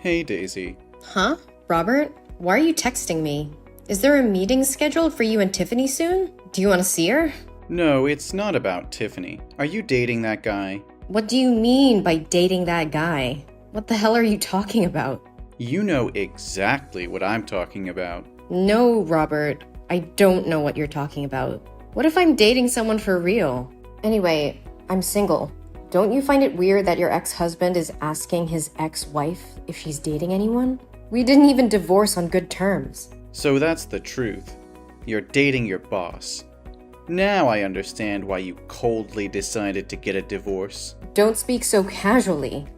Hey, Daisy. Huh? Robert? Why are you texting me? Is there a meeting scheduled for you and Tiffany soon? Do you want to see her? No, it's not about Tiffany. Are you dating that guy? What do you mean by dating that guy? What the hell are you talking about? You know exactly what I'm talking about. No, Robert. I don't know what you're talking about. What if I'm dating someone for real? Anyway, I'm single. Don't you find it weird that your ex-husband is asking his ex-wife if she's dating anyone? We didn't even divorce on good terms. So that's the truth. You're dating your boss. Now I understand why you coldly decided to get a divorce. Don't speak so casually.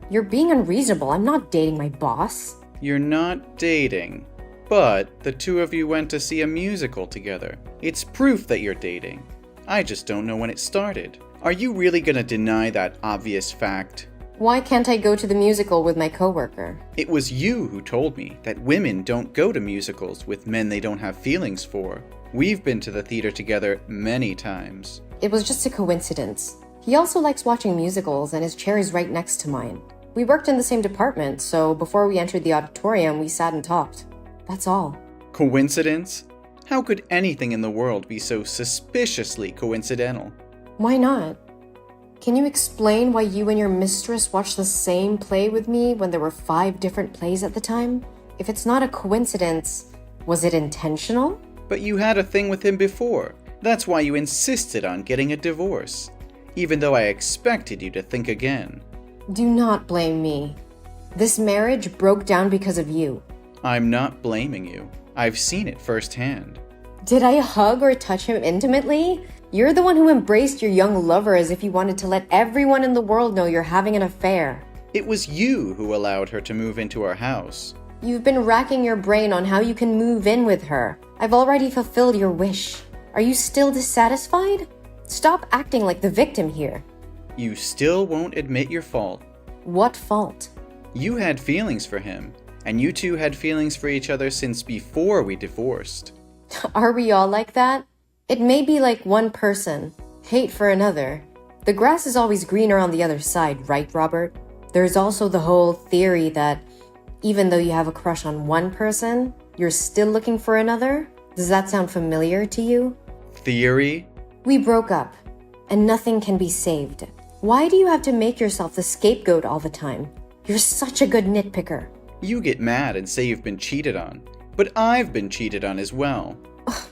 You're being unreasonable. I'm not dating my boss. You're not dating, but the two of you went to see a musical together. It's proof that you're dating. I just don't know when it started. Are you really gonna deny that obvious fact? Why can't I go to the musical with my coworker? It was you who told me that women don't go to musicals with men they don't have feelings for. We've been to the theater together many times. It was just a coincidence. He also likes watching musicals and his chair is right next to mine. We worked in the same department, so before we entered the auditorium, we sat and talked. That's all. Coincidence? How could anything in the world be so suspiciously coincidental? Why not? Can you explain why you and your mistress watched the same play with me when there were 5 different plays at the time? If it's not a coincidence, was it intentional? But you had a thing with him before. That's why you insisted on getting a divorce. Even though I expected you to think again. Do not blame me. This marriage broke down because of you. I'm not blaming you. I've seen it firsthand. Did I hug or touch him intimately? You're the one who embraced your young lover as if you wanted to let everyone in the world know you're having an affair. It was you who allowed her to move into our house. You've been racking your brain on how you can move in with her. I've already fulfilled your wish. Are you still dissatisfied? Stop acting like the victim here. You still won't admit your fault. What fault? You had feelings for him, and you two had feelings for each other since before we divorced. Are we all like that? It may be like one person, hate for another. The grass is always greener on the other side, right, Robert? There's also the whole theory that even though you have a crush on one person, you're still looking for another? Does that sound familiar to you? Theory? We broke up, and nothing can be saved. Why do you have to make yourself the scapegoat all the time? You're such a good nitpicker. You get mad and say you've been cheated on, but I've been cheated on as well.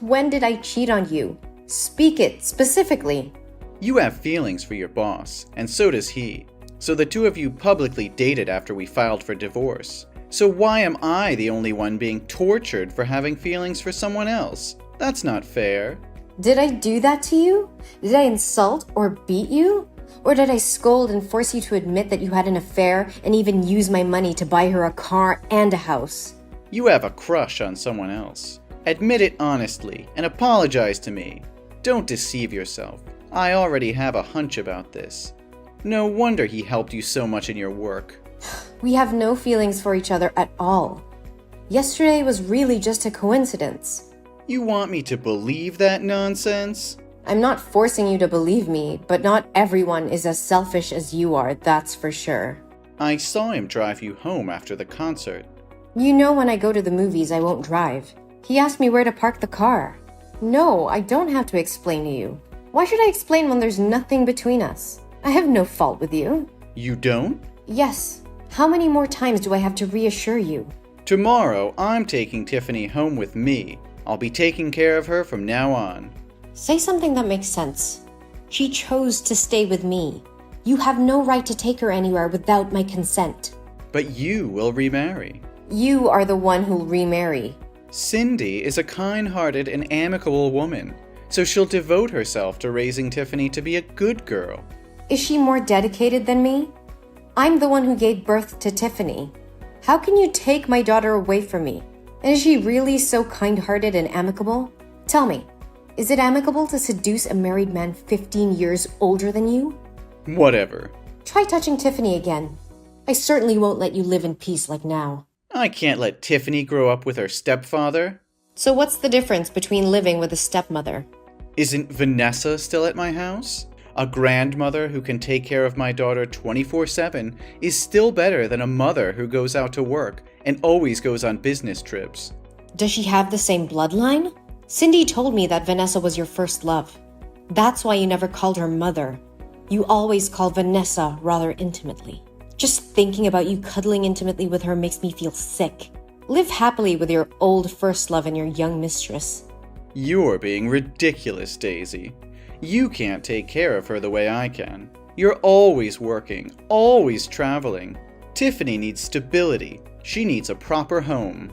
When did I cheat on you? Speak it specifically. You have feelings for your boss, and so does he. So the two of you publicly dated after we filed for divorce. So why am I the only one being tortured for having feelings for someone else? That's not fair. Did I do that to you? Did I insult or beat you? Or did I scold and force you to admit that you had an affair and even use my money to buy her a car and a house? You have a crush on someone else. Admit it honestly and apologize to me. Don't deceive yourself. I already have a hunch about this. No wonder he helped you so much in your work. We have no feelings for each other at all. Yesterday was really just a coincidence. You want me to believe that nonsense? I'm not forcing you to believe me, but not everyone is as selfish as you are, that's for sure. I saw him drive you home after the concert. You know when I go to the movies, I won't drive. He asked me where to park the car. No, I don't have to explain to you. Why should I explain when there's nothing between us? I have no fault with you. You don't? Yes. How many more times do I have to reassure you? Tomorrow, I'm taking Tiffany home with me. I'll be taking care of her from now on. Say something that makes sense. She chose to stay with me. You have no right to take her anywhere without my consent. But you will remarry. You are the one who'll remarry. Cindy is a kind-hearted and amicable woman, so she'll devote herself to raising Tiffany to be a good girl. Is she more dedicated than me? I'm the one who gave birth to Tiffany. How can you take my daughter away from me? And is she really so kind-hearted and amicable? Tell me, is it amicable to seduce a married man 15 years older than you? Whatever. Try touching Tiffany again. I certainly won't let you live in peace like now. I can't let Tiffany grow up with her stepfather. So what's the difference between living with a stepmother? Isn't Vanessa still at my house? A grandmother who can take care of my daughter 24/7 is still better than a mother who goes out to work and always goes on business trips. Does she have the same bloodline? Cindy told me that Vanessa was your first love. That's why you never called her mother. You always call Vanessa rather intimately. Just thinking about you cuddling intimately with her makes me feel sick. Live happily with your old first love and your young mistress. You're being ridiculous, Daisy. You can't take care of her the way I can. You're always working, always traveling. Tiffany needs stability. She needs a proper home.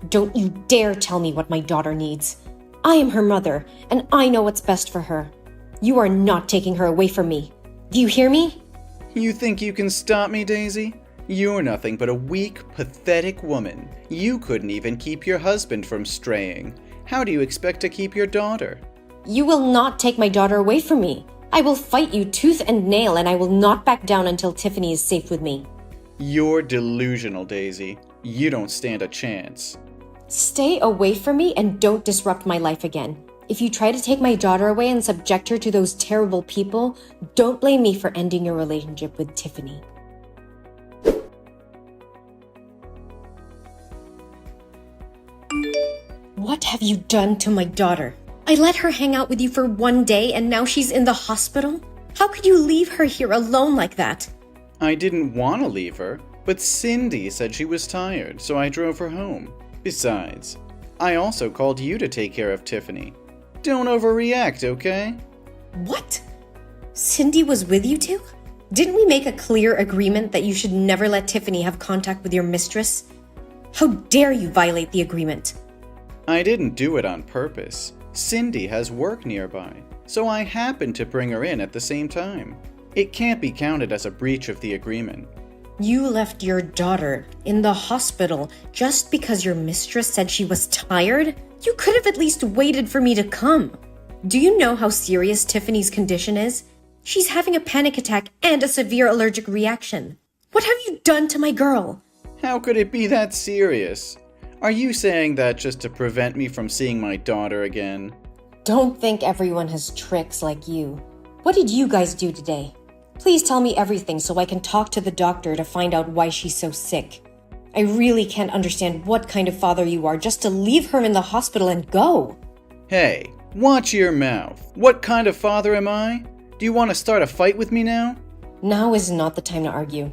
Don't you dare tell me what my daughter needs. I am her mother, and I know what's best for her. You are not taking her away from me. Do you hear me? You think you can stop me, Daisy? You're nothing but a weak, pathetic woman. You couldn't even keep your husband from straying. How do you expect to keep your daughter? You will not take my daughter away from me. I will fight you tooth and nail, and I will not back down until Tiffany is safe with me. You're delusional, Daisy. You don't stand a chance. Stay away from me and don't disrupt my life again. If you try to take my daughter away and subject her to those terrible people, don't blame me for ending your relationship with Tiffany. What have you done to my daughter? I let her hang out with you for one day and now she's in the hospital? How could you leave her here alone like that? I didn't want to leave her, but Cindy said she was tired, so I drove her home. Besides, I also called you to take care of Tiffany. Don't overreact, okay? What? Cindy was with you two? Didn't we make a clear agreement that you should never let Tiffany have contact with your mistress? How dare you violate the agreement? I didn't do it on purpose. Cindy has work nearby, so I happened to bring her in at the same time. It can't be counted as a breach of the agreement. You left your daughter in the hospital just because your mistress said she was tired? You could have at least waited for me to come. Do you know how serious Tiffany's condition is? She's having a panic attack and a severe allergic reaction. What have you done to my girl? How could it be that serious? Are you saying that just to prevent me from seeing my daughter again? Don't think everyone has tricks like you. What did you guys do today? Please tell me everything so I can talk to the doctor to find out why she's so sick. I really can't understand what kind of father you are just to leave her in the hospital and go. Hey, watch your mouth. What kind of father am I? Do you want to start a fight with me now? Now is not the time to argue.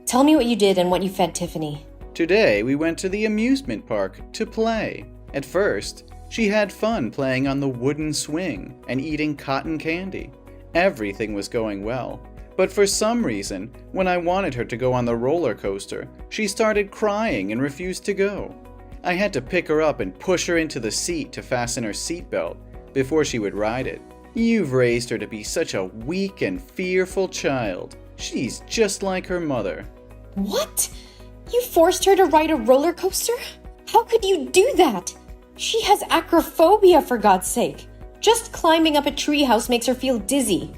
Tell me what you did and what you fed Tiffany. Today we went to the amusement park to play. At first, she had fun playing on the wooden swing and eating cotton candy. Everything was going well. But for some reason, when I wanted her to go on the roller coaster, she started crying and refused to go. I had to pick her up and push her into the seat to fasten her seatbelt before she would ride it. You've raised her to be such a weak and fearful child. She's just like her mother. What? You forced her to ride a roller coaster? How could you do that? She has acrophobia, for God's sake. Just climbing up a treehouse makes her feel dizzy.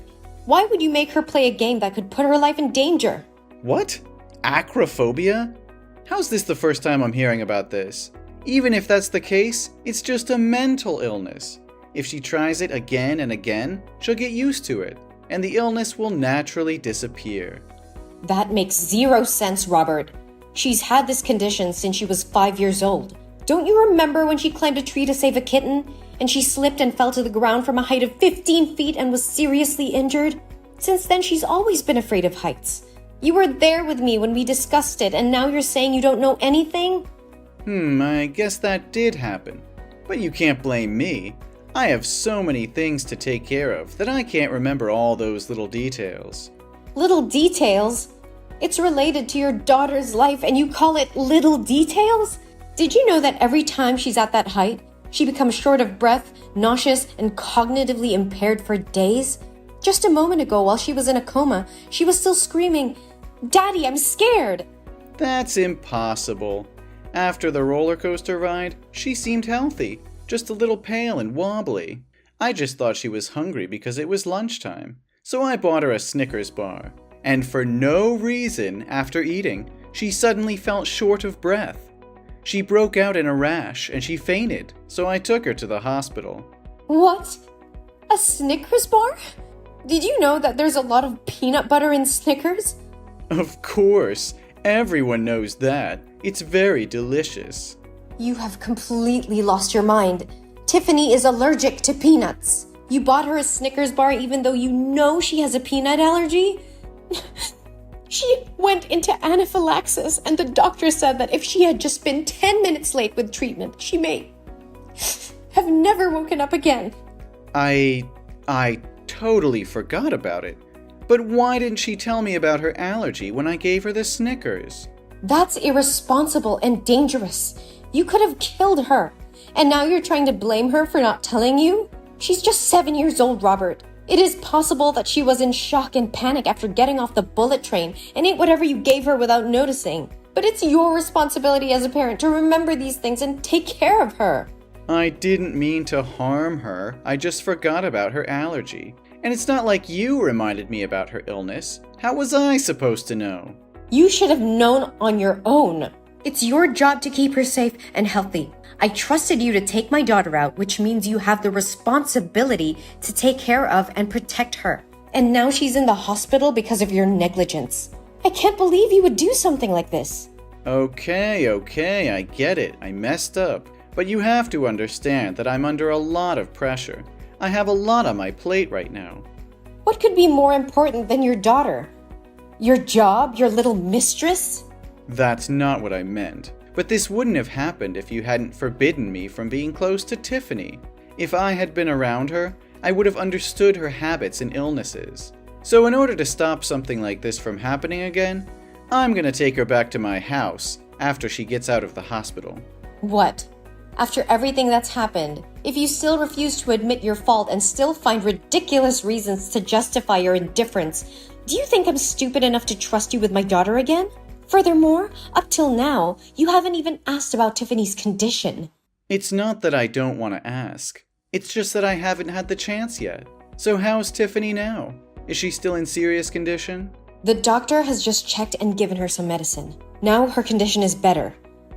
Why would you make her play a game that could put her life in danger? What? Acrophobia? How's this the first time I'm hearing about this? Even if that's the case, it's just a mental illness. If she tries it again and again, she'll get used to it, and the illness will naturally disappear. That makes zero sense, Robert. She's had this condition since she was 5 years old. Don't you remember when she climbed a tree to save a kitten, and she slipped and fell to the ground from a height of 15 feet and was seriously injured? Since then, she's always been afraid of heights. You were there with me when we discussed it, and now you're saying you don't know anything? I guess that did happen. But you can't blame me. I have so many things to take care of that I can't remember all those little details. Little details? It's related to your daughter's life and you call it little details? Did you know that every time she's at that height, she becomes short of breath, nauseous, and cognitively impaired for days? Just a moment ago, while she was in a coma, she was still screaming, "Daddy, I'm scared!" That's impossible. After the roller coaster ride, she seemed healthy, just a little pale and wobbly. I just thought she was hungry because it was lunchtime, so I bought her a Snickers bar. And for no reason, after eating, she suddenly felt short of breath. She broke out in a rash and she fainted, so I took her to the hospital. What? A Snickers bar? Did you know that there's a lot of peanut butter in Snickers? Of course, everyone knows that. It's very delicious. You have completely lost your mind. Tiffany is allergic to peanuts. You bought her a Snickers bar even though you know she has a peanut allergy? She went into anaphylaxis, and the doctor said that if she had just been 10 minutes late with treatment, she may have never woken up again. I totally forgot about it. But why didn't she tell me about her allergy when I gave her the Snickers? That's irresponsible and dangerous. You could have killed her. And now you're trying to blame her for not telling you? She's just 7 years old, Robert. It is possible that she was in shock and panic after getting off the bullet train and ate whatever you gave her without noticing. But it's your responsibility as a parent to remember these things and take care of her. I didn't mean to harm her. I just forgot about her allergy. And it's not like you reminded me about her illness. How was I supposed to know? You should have known on your own. It's your job to keep her safe and healthy. I trusted you to take my daughter out, which means you have the responsibility to take care of and protect her. And now she's in the hospital because of your negligence. I can't believe you would do something like this. Okay, I get it. I messed up. But you have to understand that I'm under a lot of pressure. I have a lot on my plate right now. What could be more important than your daughter? Your job? Your little mistress? That's not what I meant. But this wouldn't have happened if you hadn't forbidden me from being close to Tiffany. If I had been around her, I would have understood her habits and illnesses. So in order to stop something like this from happening again, I'm gonna take her back to my house after she gets out of the hospital. What? After everything that's happened, if you still refuse to admit your fault and still find ridiculous reasons to justify your indifference, do you think I'm stupid enough to trust you with my daughter again? Furthermore, up till now, you haven't even asked about Tiffany's condition. It's not that I don't want to ask. It's just that I haven't had the chance yet. So how's Tiffany now? Is she still in serious condition? The doctor has just checked and given her some medicine. Now her condition is better.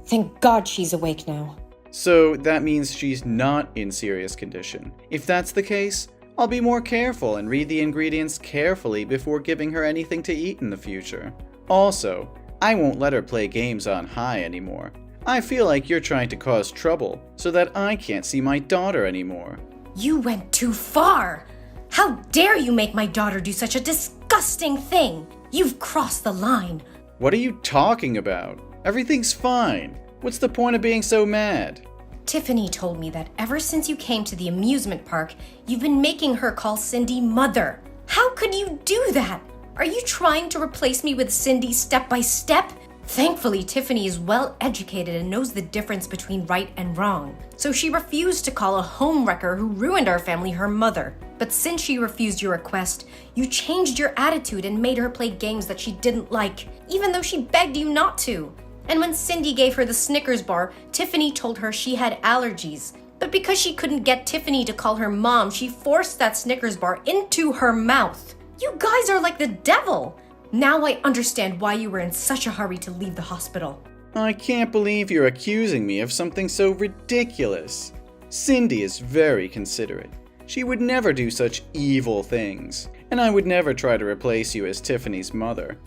Thank God she's awake now. So that means she's not in serious condition. If that's the case, I'll be more careful and read the ingredients carefully before giving her anything to eat in the future. Also, I won't let her play games on high anymore. I feel like you're trying to cause trouble so that I can't see my daughter anymore. You went too far! How dare you make my daughter do such a disgusting thing! You've crossed the line. What are you talking about? Everything's fine. What's the point of being so mad? Tiffany told me that ever since you came to the amusement park, you've been making her call Cindy mother. How could you do that? Are you trying to replace me with Cindy step by step? Thankfully, Tiffany is well educated and knows the difference between right and wrong. So she refused to call a homewrecker who ruined our family her mother. But since she refused your request, you changed your attitude and made her play games that she didn't like, even though she begged you not to. And when Cindy gave her the Snickers bar, Tiffany told her she had allergies. But because she couldn't get Tiffany to call her mom, she forced that Snickers bar into her mouth. You guys are like the devil! Now I understand why you were in such a hurry to leave the hospital. I can't believe you're accusing me of something so ridiculous. Cindy is very considerate. She would never do such evil things, and I would never try to replace you as Tiffany's mother.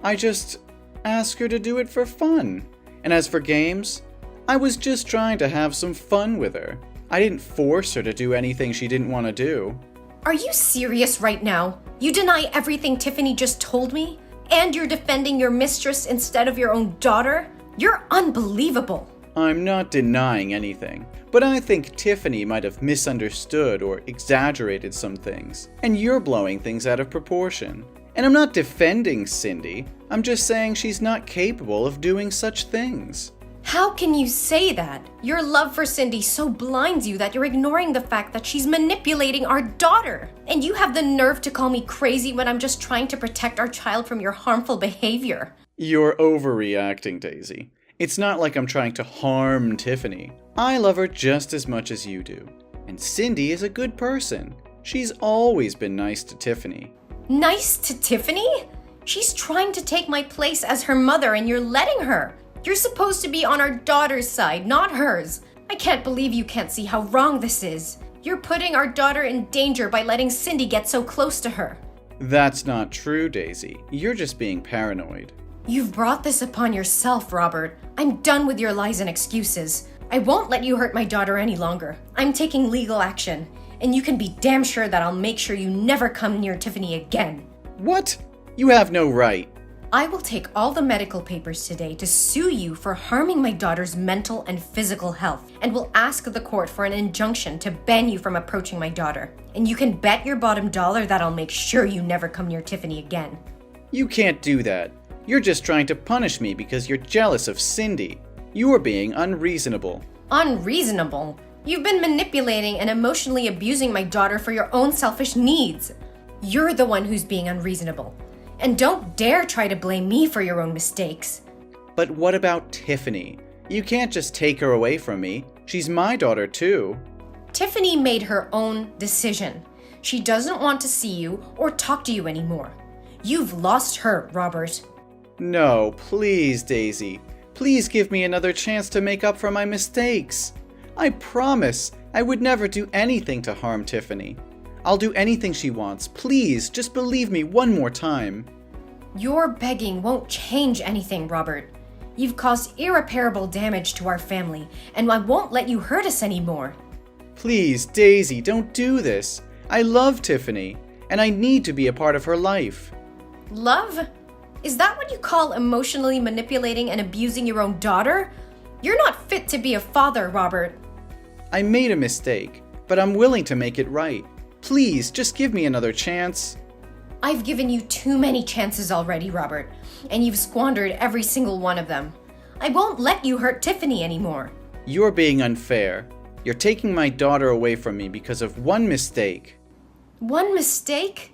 I just ask her to do it for fun. And as for games, I was just trying to have some fun with her. I didn't force her to do anything she didn't want to do. Are you serious right now? You deny everything Tiffany just told me? And you're defending your mistress instead of your own daughter? You're unbelievable. I'm not denying anything, but I think Tiffany might have misunderstood or exaggerated some things, and you're blowing things out of proportion. And I'm not defending Cindy, I'm just saying she's not capable of doing such things. How can you say that? Your love for Cindy so blinds you that you're ignoring the fact that she's manipulating our daughter. And you have the nerve to call me crazy when I'm just trying to protect our child from your harmful behavior. You're overreacting, Daisy. It's not like I'm trying to harm Tiffany. I love her just as much as you do. And Cindy is a good person. She's always been nice to Tiffany. Nice to Tiffany? She's trying to take my place as her mother and you're letting her. You're supposed to be on our daughter's side, not hers. I can't believe you can't see how wrong this is. You're putting our daughter in danger by letting Cindy get so close to her. That's not true, Daisy. You're just being paranoid. You've brought this upon yourself, Robert. I'm done with your lies and excuses. I won't let you hurt my daughter any longer. I'm taking legal action, and you can be damn sure that I'll make sure you never come near Tiffany again. What? You have no right. I will take all the medical papers today to sue you for harming my daughter's mental and physical health, and will ask the court for an injunction to ban you from approaching my daughter. And you can bet your bottom dollar that I'll make sure you never come near Tiffany again. You can't do that. You're just trying to punish me because you're jealous of Cindy. You are being unreasonable. Unreasonable? You've been manipulating and emotionally abusing my daughter for your own selfish needs. You're the one who's being unreasonable. And don't dare try to blame me for your own mistakes. But what about Tiffany? You can't just take her away from me. She's my daughter too. Tiffany made her own decision. She doesn't want to see you or talk to you anymore. You've lost her, Robert. No, please, Daisy. Please give me another chance to make up for my mistakes. I promise I would never do anything to harm Tiffany. I'll do anything she wants. Please, just believe me one more time. Your begging won't change anything, Robert. You've caused irreparable damage to our family, and I won't let you hurt us anymore. Please, Daisy, don't do this. I love Tiffany, and I need to be a part of her life. Love? Is that what you call emotionally manipulating and abusing your own daughter? You're not fit to be a father, Robert. I made a mistake, but I'm willing to make it right. Please, just give me another chance. I've given you too many chances already, Robert, and you've squandered every single one of them. I won't let you hurt Tiffany anymore. You're being unfair. You're taking my daughter away from me because of one mistake. One mistake?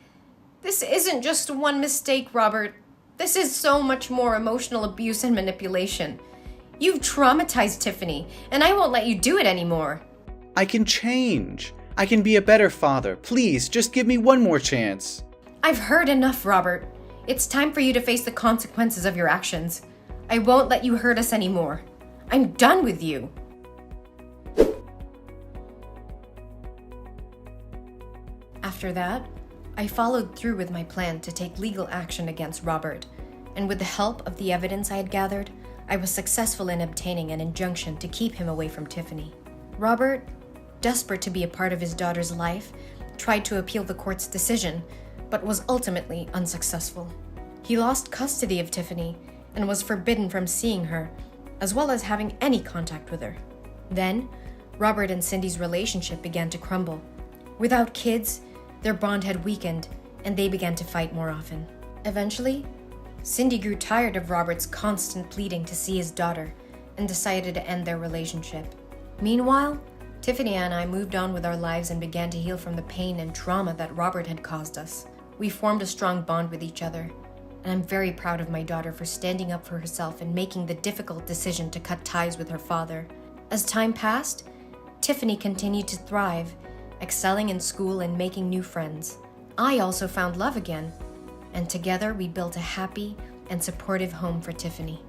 This isn't just one mistake, Robert. This is so much more emotional abuse and manipulation. You've traumatized Tiffany, and I won't let you do it anymore. I can change. I can be a better father. Please, just give me one more chance. I've heard enough, Robert. It's time for you to face the consequences of your actions. I won't let you hurt us anymore. I'm done with you. After that, I followed through with my plan to take legal action against Robert, and with the help of the evidence I had gathered, I was successful in obtaining an injunction to keep him away from Tiffany. Robert, desperate to be a part of his daughter's life, tried to appeal the court's decision, but was ultimately unsuccessful. He lost custody of Tiffany and was forbidden from seeing her, as well as having any contact with her. Then, Robert and Cindy's relationship began to crumble. Without kids, their bond had weakened, and they began to fight more often. Eventually, Cindy grew tired of Robert's constant pleading to see his daughter and decided to end their relationship. Meanwhile, Tiffany and I moved on with our lives and began to heal from the pain and trauma that Robert had caused us. We formed a strong bond with each other, and I'm very proud of my daughter for standing up for herself and making the difficult decision to cut ties with her father. As time passed, Tiffany continued to thrive, excelling in school and making new friends. I also found love again, and together we built a happy and supportive home for Tiffany.